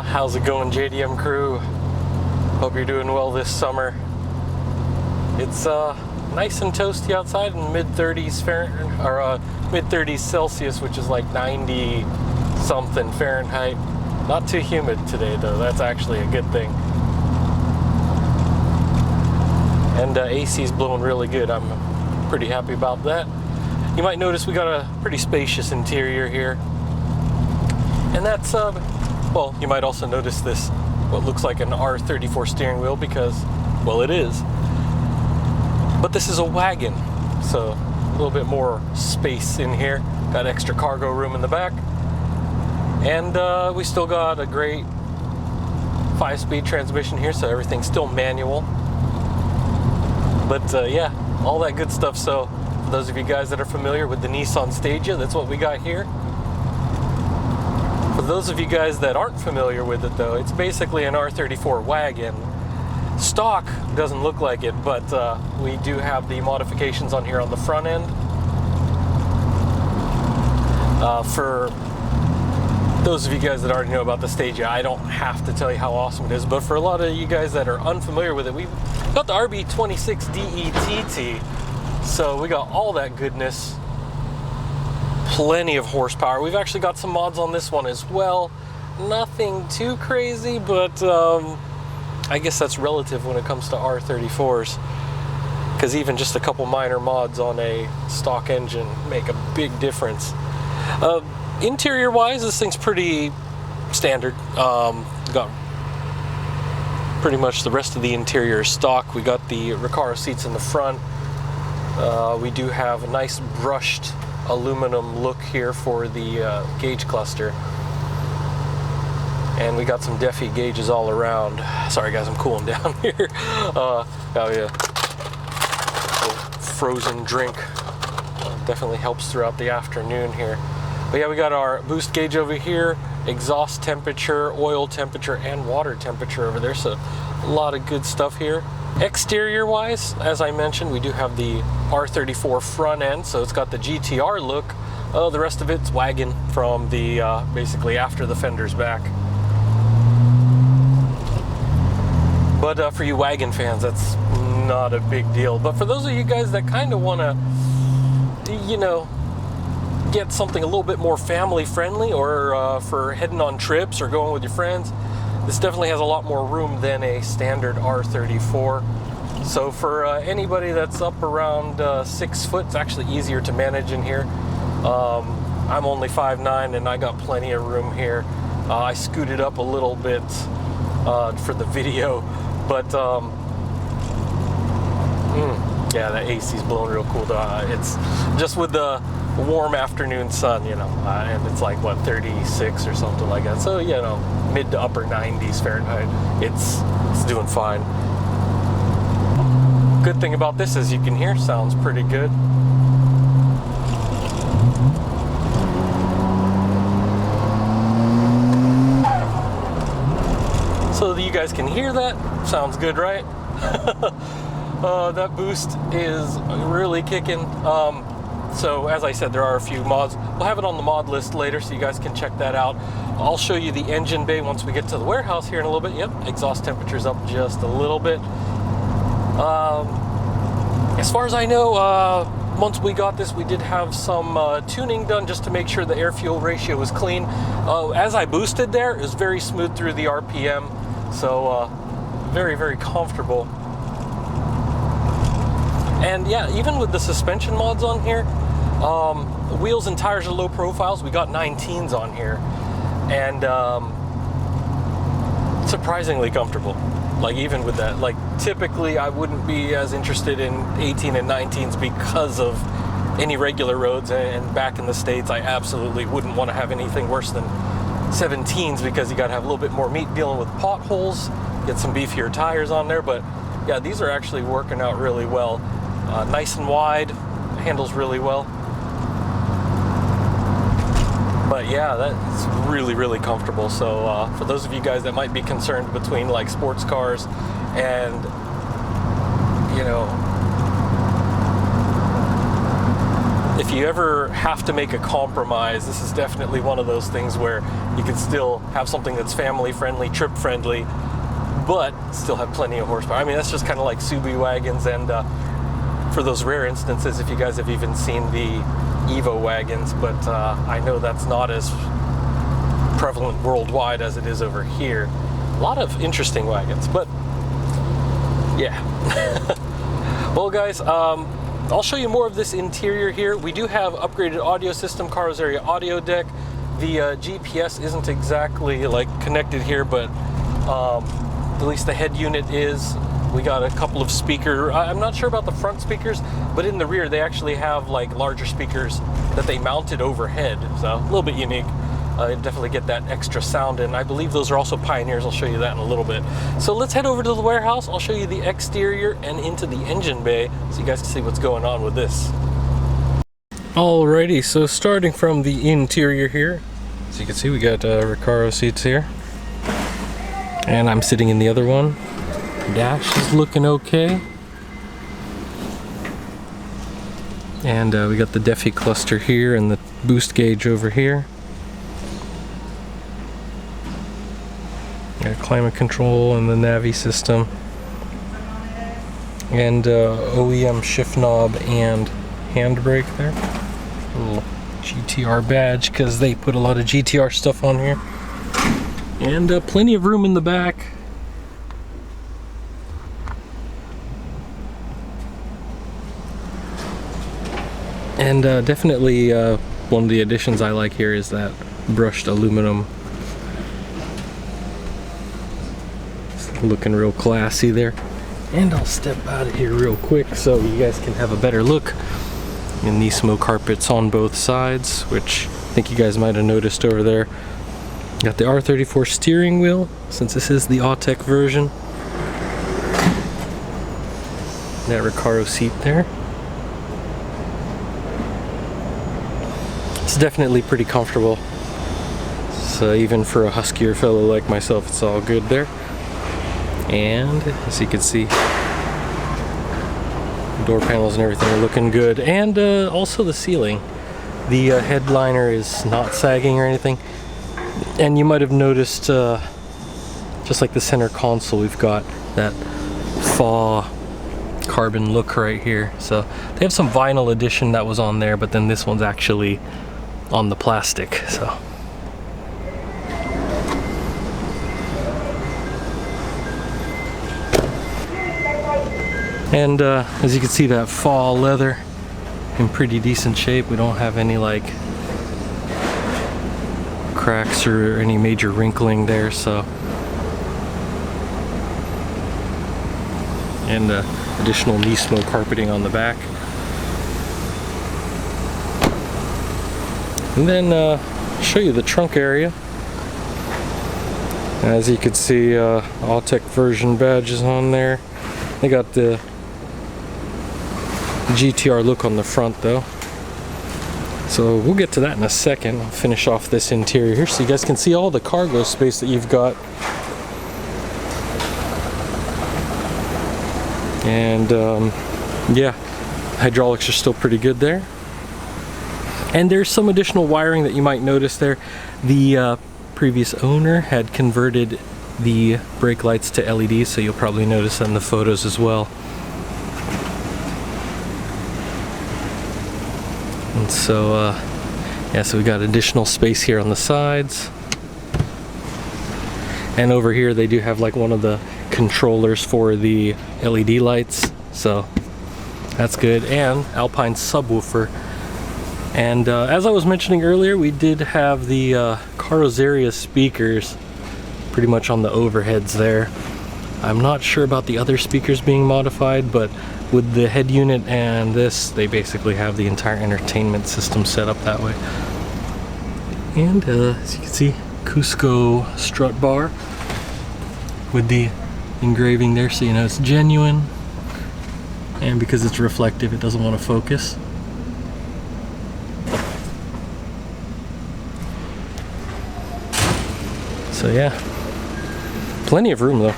How's it going, JDM crew? Hope you're doing well this summer. It's nice and toasty outside in mid-30s Fahrenheit, or mid-30s Celsius, which is like 90 something Fahrenheit. Not too humid today though, that's actually a good thing. And AC's blowing really good. I'm pretty happy about that. You might notice we got a pretty spacious interior here. And that's, well, you might also notice this, what looks like an R34 steering wheel because, well, it is. But this is a wagon, so a little bit more space in here. Got extra cargo room in the back. And we still got a great 5-speed transmission here, so everything's still manual. But yeah, all that good stuff. So for those of you guys that are familiar with the Nissan Stagea, that's what we got here. For those of you guys that aren't familiar with it though, it's basically an R34 wagon. Stock doesn't look like it, but we do have the modifications on here on the front end. For those of you guys that already know about the Stagea, I don't have to tell you how awesome it is, but for a lot of you guys that are unfamiliar with it, we've got the RB26DETT, so we got all that goodness. Plenty of horsepower. We've actually got some mods on this one as well. Nothing too crazy, but I guess that's relative when it comes to R34s, because even just a couple minor mods on a stock engine make a big difference. Interior wise, this thing's pretty standard. Got pretty much the rest of the interior is stock. We got the Recaro seats in the front. We do have a nice brushed aluminum look here for the gauge cluster, and we got some Defi gauges all around. Sorry guys, I'm cooling down here. Oh yeah, frozen drink definitely helps throughout the afternoon here. But yeah, we got our boost gauge over here, exhaust temperature, oil temperature, and water temperature over there, so a lot of good stuff here. Exterior wise, as I mentioned, we do have the R34 front end, so it's got the GTR look. The rest of it's wagon from the basically after the fender's back. But for you wagon fans, that's not a big deal. But for those of you guys that kind of want to, you know, get something a little bit more family friendly, or for heading on trips or going with your friends, this definitely has a lot more room than a standard R34. So for anybody that's up around 6 foot, it's actually easier to manage in here. I'm only 5'9", and I got plenty of room here. I scooted up a little bit for the video, but yeah, the AC's blowing real cool. It's just with the warm afternoon sun, you know, and it's like what, 36 or something like that. So, you know, mid to upper 90s Fahrenheit. It's doing fine. Good thing about this is you can hear sounds pretty good. So you guys can hear that. Sounds good, right? That boost is really kicking. So as I said, there are a few mods. We'll have it on the mod list later, so you guys can check that out. I'll show you the engine bay once we get to the warehouse here in a little bit. Yep, exhaust temperature's up just a little bit. As far as I know, once we got this, we did have some tuning done just to make sure the air-fuel ratio was clean. As I boosted there, it was very smooth through the RPM, so very, very comfortable. And yeah, even with the suspension mods on here, wheels and tires are low profiles. We got 19s on here, and surprisingly comfortable. Like even with that, like typically I wouldn't be as interested in 18 and 19s because of any regular roads, and back in the States I absolutely wouldn't want to have anything worse than 17s because you got to have a little bit more meat dealing with potholes, get some beefier tires on there. But yeah, these are actually working out really well. Nice and wide, handles really well. But yeah, that's really, really comfortable. So for those of you guys that might be concerned between like sports cars and, you know, if you ever have to make a compromise, this is definitely one of those things where you can still have something that's family friendly, trip friendly, but still have plenty of horsepower. I mean, that's just kind of like Subi wagons, and for those rare instances, if you guys have even seen the Evo wagons, but I know that's not as prevalent worldwide as it is over here. A lot of interesting wagons, but yeah. Well, guys, I'll show you more of this interior here. We do have upgraded audio system, Carlos Area audio deck. The GPS isn't exactly like connected here, but at least the head unit is. We got a couple of speakers. I'm not sure about the front speakers, but in the rear they actually have like larger speakers that they mounted overhead, so a little bit unique. Definitely get that extra sound, and I believe those are also Pioneers. I'll show you that in a little bit. So let's head over to the warehouse. I'll show you the exterior and into the engine bay so you guys can see what's going on with this. Alrighty, so starting from the interior here, as you can see, we got Recaro seats here, and I'm sitting in the other one. Dash is looking okay, and we got the Defi cluster here and the boost gauge over here. Got climate control and the Navi system, and OEM shift knob and handbrake there. A little GTR badge because they put a lot of GTR stuff on here, and plenty of room in the back. And definitely one of the additions I like here is that brushed aluminum. Looking real classy there. And I'll step out of here real quick so you guys can have a better look. And Nismo carpets on both sides, which I think you guys might have noticed over there. Got the R34 steering wheel, since this is the Autech version. That Recaro seat there. It's definitely pretty comfortable. So even for a huskier fellow like myself, it's all good there. And as you can see, door panels and everything are looking good, and also the ceiling. The headliner is not sagging or anything, and you might have noticed just like the center console, we've got that faux carbon look right here. So they have some vinyl edition that was on there, but then this one's actually on the plastic. So and as you can see, that faux leather in pretty decent shape. We don't have any like cracks or any major wrinkling there, so. And additional Nismo carpeting on the back. And then I'll show you the trunk area. As you can see, Autech version badges on there. They got the GTR look on the front though. So we'll get to that in a second. I'll finish off this interior here so you guys can see all the cargo space that you've got. And yeah, hydraulics are still pretty good there. And there's some additional wiring that you might notice there. The previous owner had converted the brake lights to LEDs, so you'll probably notice that in the photos as well. And so yeah, so we got additional space here on the sides. And over here they do have like one of the controllers for the LED lights, so that's good. And Alpine subwoofer. And as I was mentioning earlier, we did have the Carlos Area speakers pretty much on the overheads there. I'm not sure about the other speakers being modified, but with the head unit and this, they basically have the entire entertainment system set up that way. And as you can see, Cusco strut bar with the engraving there, so you know it's genuine. And because it's reflective, it doesn't want to focus. So yeah, plenty of room though.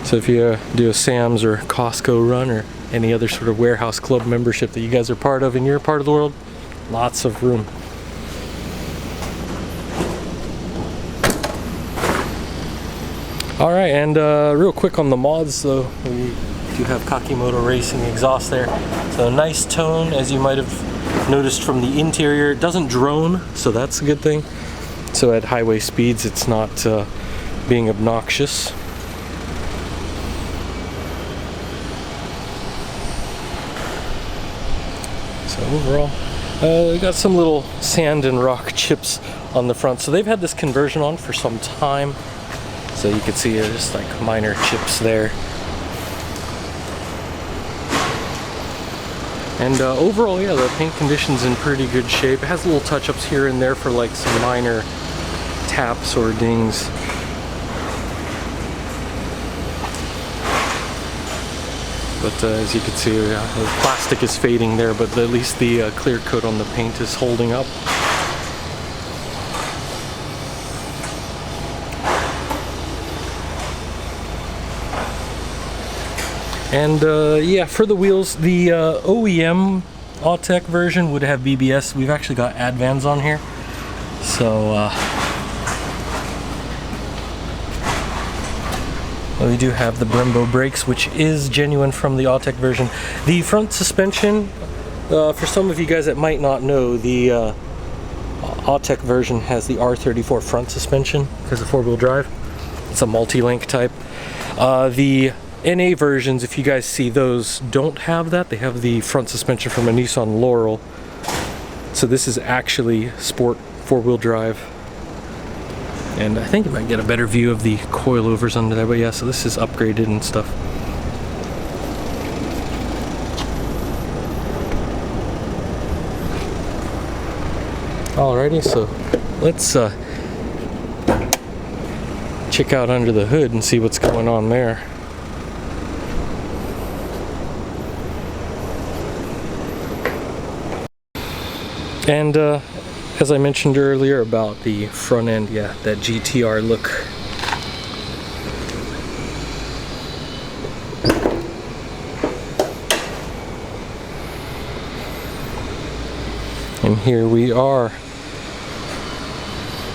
So if you do a Sam's or Costco run or any other sort of warehouse club membership that you guys are part of in your part of the world, lots of room. Alright, and real quick on the mods, though, we do have Kakimoto Racing exhaust there. So nice tone, as you might have noticed from the interior. It doesn't drone, so that's a good thing. So at highway speeds, it's not being obnoxious. So overall, we got some little sand and rock chips on the front. So they've had this conversion on for some time. So you can see just like minor chips there. And overall, yeah, the paint condition's in pretty good shape. It has little touch-ups here and there for like some minor taps or dings. But as you can see, the plastic is fading there, but at least the clear coat on the paint is holding up. And yeah, for the wheels, the OEM Autech version would have BBS. We've actually got Advans on here. So we do have the Brembo brakes, which is genuine from the Autech version. The front suspension, for some of you guys that might not know, the Autech version has the R34 front suspension because of four-wheel drive. It's a multi-link type. The NA versions, if you guys see those, don't have that. They have the front suspension from a Nissan Laurel. So this is actually sport four-wheel drive. And I think you might get a better view of the coilovers under there, but yeah, so this is upgraded and stuff. Alrighty, so let's check out under the hood and see what's going on there. And as I mentioned earlier about the front end, yeah, that GTR look. And here we are.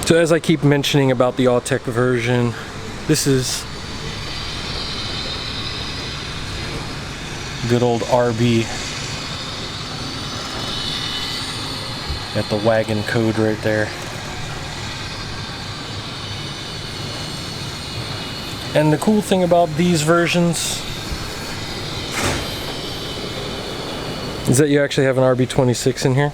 So as I keep mentioning about the Autech version, this is good old RB. Got the wagon code right there. And the cool thing about these versions is that you actually have an RB26 in here.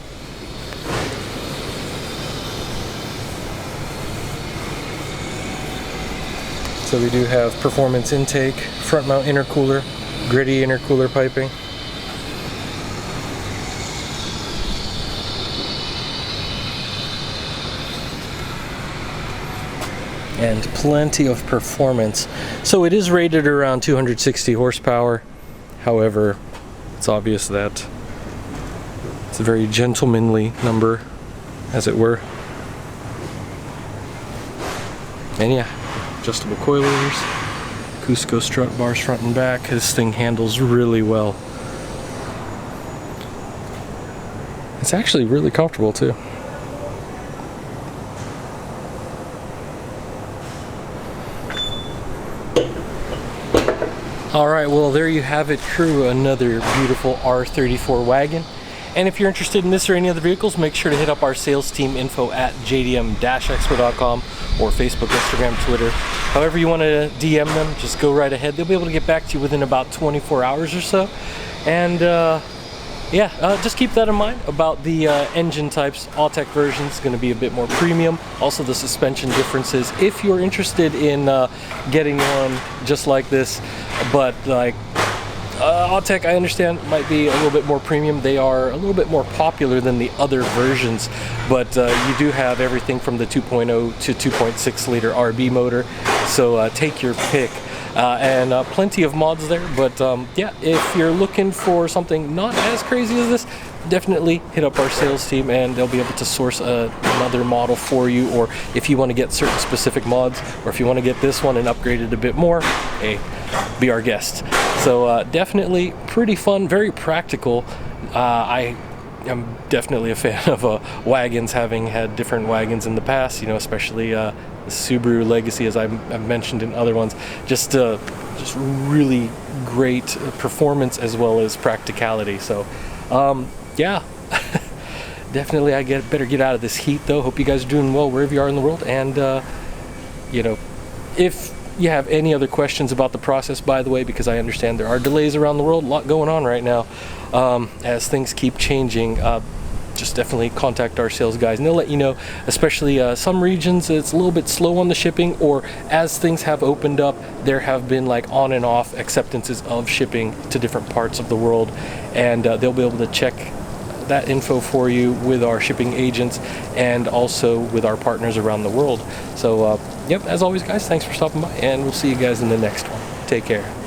So we do have performance intake, front mount intercooler, gritty intercooler piping. And plenty of performance. So it is rated around 260 horsepower. However, it's obvious that it's a very gentlemanly number, as it were. And yeah, adjustable coilovers, Cusco strut bars front and back. This thing handles really well. It's actually really comfortable too. Alright, well there you have it, crew. Another beautiful R34 wagon. And if you're interested in this or any other vehicles, make sure to hit up our sales team info at JDM-expo.com or Facebook, Instagram, Twitter. However you want to DM them, just go right ahead. They'll be able to get back to you within about 24 hours or so. And yeah, just keep that in mind about the engine types. Autech version is going to be a bit more premium. Also the suspension differences. If you're interested in getting one just like this, but like Autech, I understand, might be a little bit more premium. They are a little bit more popular than the other versions, but you do have everything from the 2.0 to 2.6 liter RB motor. So take your pick. And plenty of mods there, but yeah, if you're looking for something not as crazy as this, definitely hit up our sales team and they'll be able to source another model for you. Or if you want to get certain specific mods, or if you want to get this one and upgrade it a bit more, hey, be our guest. So definitely pretty fun, very practical. I'm definitely a fan of wagons, having had different wagons in the past, you know, especially the Subaru Legacy, as I've mentioned in other ones. Just really great performance as well as practicality. So yeah, definitely better get out of this heat though. Hope you guys are doing well wherever you are in the world. And you know, if you have any other questions about the process, by the way, because I understand there are delays around the world, a lot going on right now, as things keep changing, just definitely contact our sales guys and they'll let you know. Especially some regions it's a little bit slow on the shipping, or as things have opened up, there have been like on and off acceptances of shipping to different parts of the world, and they'll be able to check that info for you with our shipping agents and also with our partners around the world. So yep, as always guys, thanks for stopping by, and we'll see you guys in the next one. Take care.